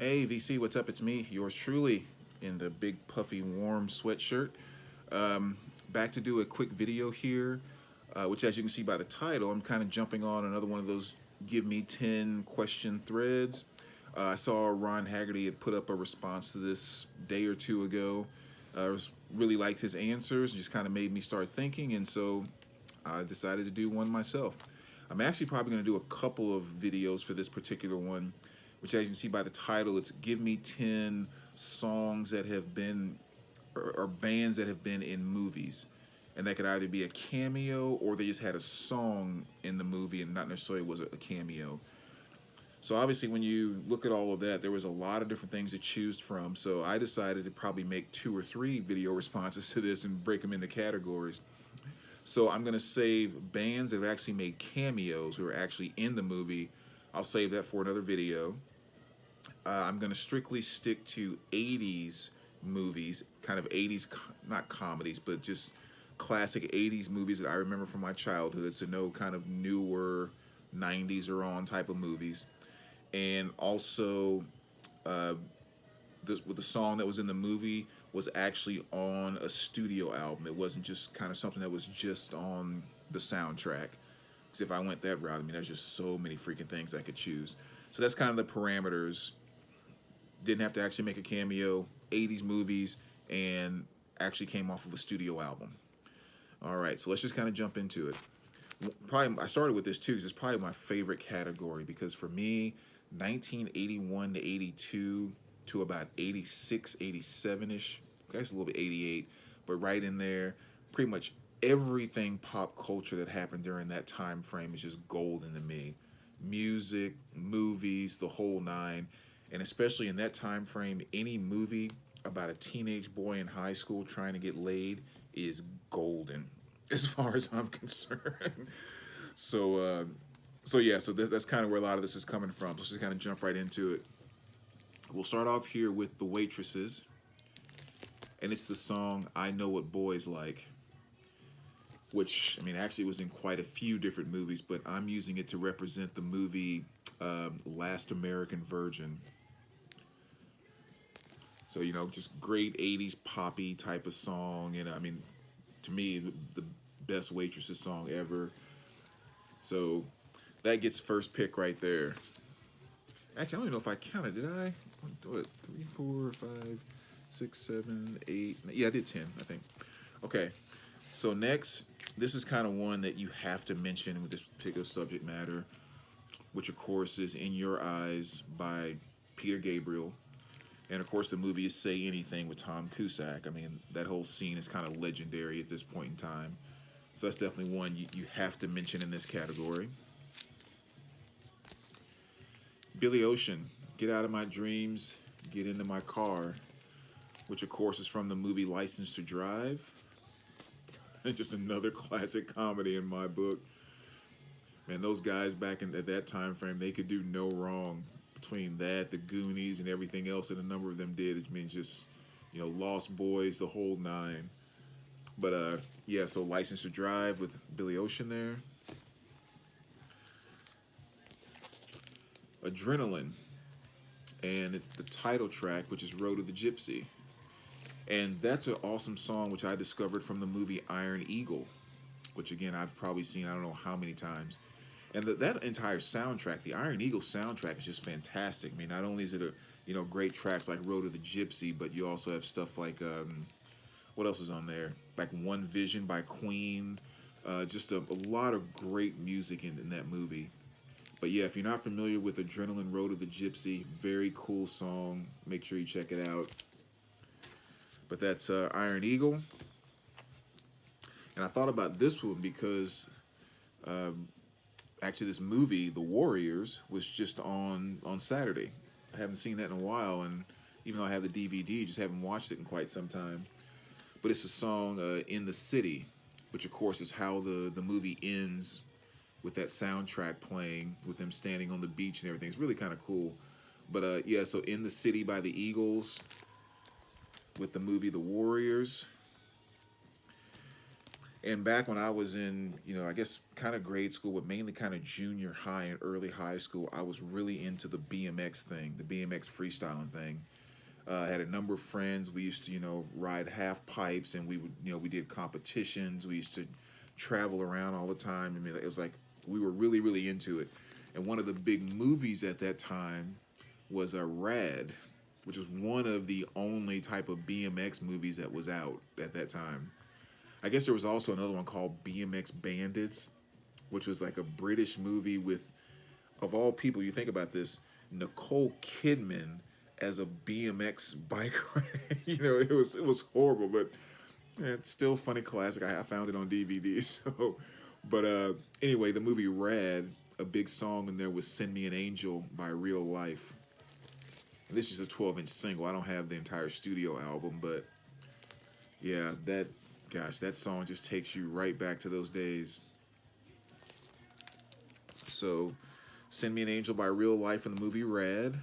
Hey VC, what's up? It's me, yours truly, in the big puffy warm sweatshirt. Um, Back to do a quick video here, which as you can see by the title, I'm kind of jumping on another one of those give me 10 question threads. I saw Ron Haggerty had put up a response to this day or two ago. Really liked his answers, just kind of made me start thinking, and so I decided to do one myself. I'm actually probably going to do a couple of videos for this particular one, which as you can see by the title, it's Give Me 10 Songs that have been, or bands that have been in movies. And that could either be a cameo or they just had a song in the movie and not necessarily was a cameo. So obviously when you look at all of that, there was a lot of different things to choose from. So I decided to probably make 2 or 3 video responses to this and break them into categories. So I'm going to save bands that have actually made cameos who are actually in the movie. I'll save that for another video. I'm going to strictly stick to 80s movies, kind of 80s, not comedies, but just classic 80s movies that I remember from my childhood. So no kind of newer 90s or on type of movies. And also, with the song that was in the movie was actually on a studio album. It wasn't just kind of something that was just on the soundtrack. Because if I went that route, I mean, there's just so many freaking things I could choose. So that's kind of the parameters. Didn't have to actually make a cameo. 80s movies, and actually came off of a studio album. All right, so let's just kind of jump into it. Probably I started with this too because it's probably my favorite category because for me, 1981 to 82 to about 86, 87-ish, okay, it's a little bit 88, but right in there, pretty much everything pop culture that happened during that time frame is just golden to me. Music, movies, the whole nine, and especially in that time frame, any movie about a teenage boy in high school trying to get laid is golden, as far as I'm concerned. So, yeah, so that's kind of where a lot of this is coming from. Let's just kind of jump right into it. We'll start off here with the Waitresses, and it's the song "I Know What Boys Like," which I mean actually was in quite a few different movies, but I'm using it to represent the movie Last American Virgin. So just great '80s poppy type of song, and I mean, to me, the best Waitresses song ever. So that gets first pick right there. Actually, I don't even know if I counted. Did I? What? 3, 4, 5, 6, 7, 8. Yeah, I did 10, I think. Okay. So next, this is kind of one that you have to mention with this particular subject matter, which of course is "In Your Eyes" by Peter Gabriel. And of course, the movie is "Say Anything" with Tom Cusack. I mean, that whole scene is kind of legendary at this point in time. So that's definitely one you have to mention in this category. Billy Ocean, "Get Out of My Dreams, Get Into My Car," which of course is from the movie License to Drive. Just another classic comedy in my book. Man, those guys back at that time frame, they could do no wrong. Between that, the Goonies, and everything else that a number of them did, it means just, Lost Boys, the whole nine. But yeah, so License to Drive with Billy Ocean there. Adrenaline, and it's the title track, which is "Road to the Gypsy." And that's an awesome song, which I discovered from the movie Iron Eagle, which again, I've probably seen I don't know how many times. And that entire soundtrack, the Iron Eagle soundtrack, is just fantastic. I mean, not only is it great tracks like "Road to the Gypsy," but you also have stuff like what else is on there? Like "One Vision" by Queen. Just a lot of great music in that movie. But yeah, if you're not familiar with Adrenaline, "Road to the Gypsy," very cool song. Make sure you check it out. But that's Iron Eagle. And I thought about this one because actually this movie, The Warriors, was just on Saturday. I haven't seen that in a while, and even though I have the DVD, just haven't watched it in quite some time. But it's a song, "In the City," which of course is how the movie ends, with that soundtrack playing, with them standing on the beach and everything. It's really kind of cool. But yeah, so "In the City" by the Eagles with the movie The Warriors. And back when I was in, I guess kind of grade school, but mainly kind of junior high and early high school, I was really into the BMX thing, the BMX freestyling thing. I had a number of friends. We used to, ride half pipes, and we would, we did competitions. We used to travel around all the time. I mean, it was like we were really, really into it. And one of the big movies at that time was a Rad, which was one of the only type of BMX movies that was out at that time. I guess there was also another one called BMX Bandits, which was like a British movie with, of all people, you think about this, Nicole Kidman as a BMX bike rider. It was horrible, but it's still a funny classic. I found it on DVD. So, but anyway, the movie Rad, a big song in there was "Send Me an Angel" by Real Life. And this is a 12-inch single. I don't have the entire studio album, but yeah, that song just takes you right back to those days. So, "Send Me an Angel" by Real Life in the movie Rad.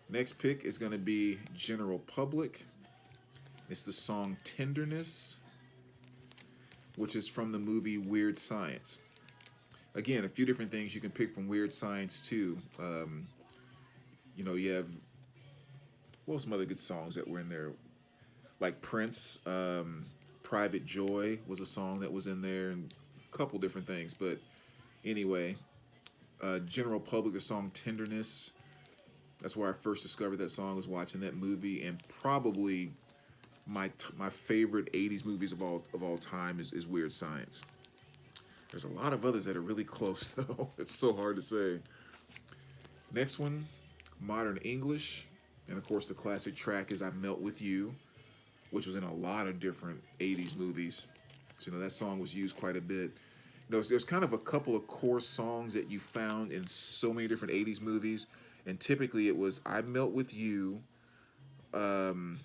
Next pick is going to be General Public. It's the song "Tenderness," which is from the movie Weird Science. Again, a few different things you can pick from Weird Science too. You have, well, some other good songs that were in there, like Prince. "Private Joy" was a song that was in there, and a couple different things. But anyway, General Public, the song "Tenderness." That's where I first discovered that song, was watching that movie, and probably my favorite '80s movies of all time is Weird Science. There's a lot of others that are really close though. It's so hard to say. Next one, Modern English, and of course the classic track is "I Melt with You," which was in a lot of different '80s movies. So that song was used quite a bit. There's kind of a couple of core songs that you found in so many different '80s movies, and typically it was "I Melt with You," um,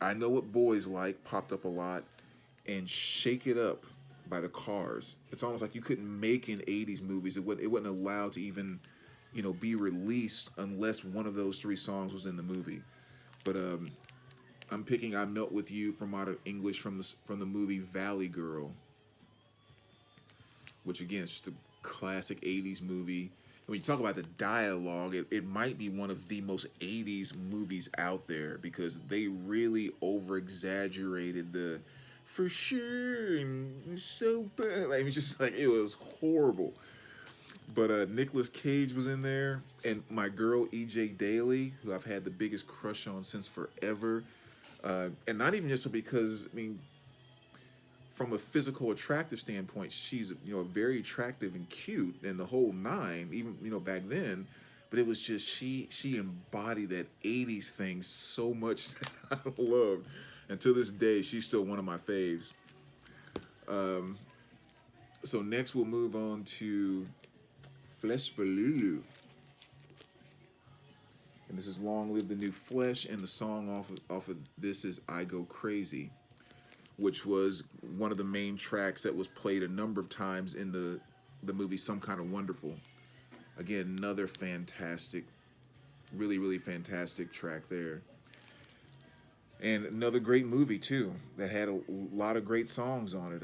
"I Know What Boys Like" popped up a lot, and "Shake It Up" by the Cars. It's almost like you couldn't make in '80s movies. It wasn't allowed to even, be released unless one of those three songs was in the movie. But I'm picking "I Melt with You" from Modern English from the movie Valley Girl, which again is just a classic '80s movie. When you talk about the dialogue, it might be one of the most '80s movies out there, because they really over exaggerated the "for sure" and "so bad." Like, it was just like, it was horrible. But Nicolas Cage was in there, and my girl EJ Daly, who I've had the biggest crush on since forever. And not even just because, I mean, from a physical attractive standpoint, she's very attractive and cute and the whole nine, even back then. But it was just she embodied that '80s thing so much that I loved, and to this day she's still one of my faves. So next we'll move on to Flesh for Lulu, and this is "Long Live the New Flesh," and the song off of this is "I Go Crazy," which was one of the main tracks that was played a number of times in the movie Some Kind of Wonderful. Again, another fantastic, really, really fantastic track there. And another great movie, too, that had a lot of great songs on it.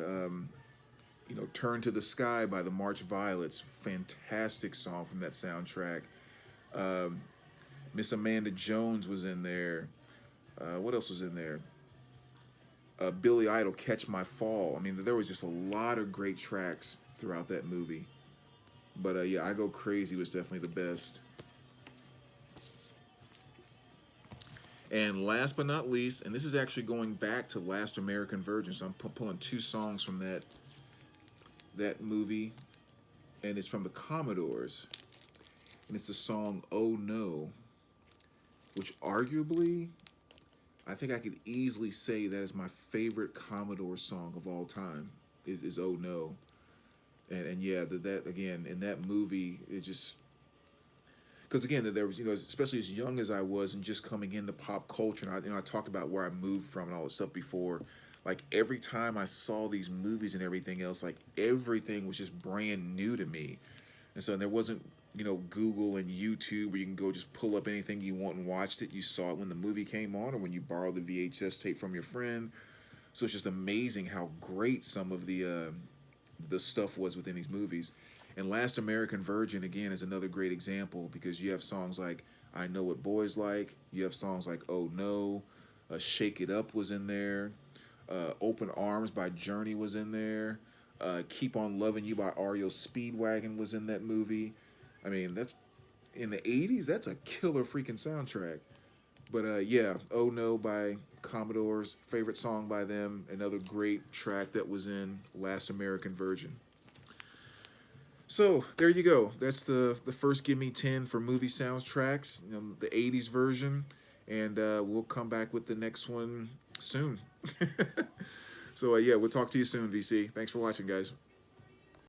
"Turn to the Sky" by the March Violets, fantastic song from that soundtrack. Miss Amanda Jones was in there. What else was in there? Billy Idol, "Catch My Fall." I mean, there was just a lot of great tracks throughout that movie. But yeah, "I Go Crazy" was definitely the best. And last but not least, and this is actually going back to Last American Virgin, so I'm pulling two songs from that movie, and it's from the Commodores, and it's the song "Oh No," which arguably, I think I could easily say that is my favorite Commodore song of all time. Is "Oh No," and yeah, that again in that movie, it just, because again there was, especially as young as I was and just coming into pop culture, and I talked about where I moved from and all this stuff before. Like, every time I saw these movies and everything else, like, everything was just brand new to me, and so there wasn't, Google and YouTube where you can go just pull up anything you want and watch it. You saw it when the movie came on, or when you borrowed the VHS tape from your friend. So it's just amazing how great some of the stuff was within these movies. And Last American Virgin again is another great example because you have songs like I Know What Boys Like. You have songs like Oh No, Shake It Up was in there. Open Arms by Journey was in there. Keep on Loving You by REO Speedwagon was in that movie. I mean, that's in the 80's, that's a killer freaking soundtrack. But yeah, Oh No by Commodores, favorite song by them, another great track that was in Last American Virgin. So there you go. That's the first Give Me 10 for movie soundtracks, the 80's version. And we'll come back with the next one soon. So yeah, we'll talk to you soon, VC. Thanks for watching, guys.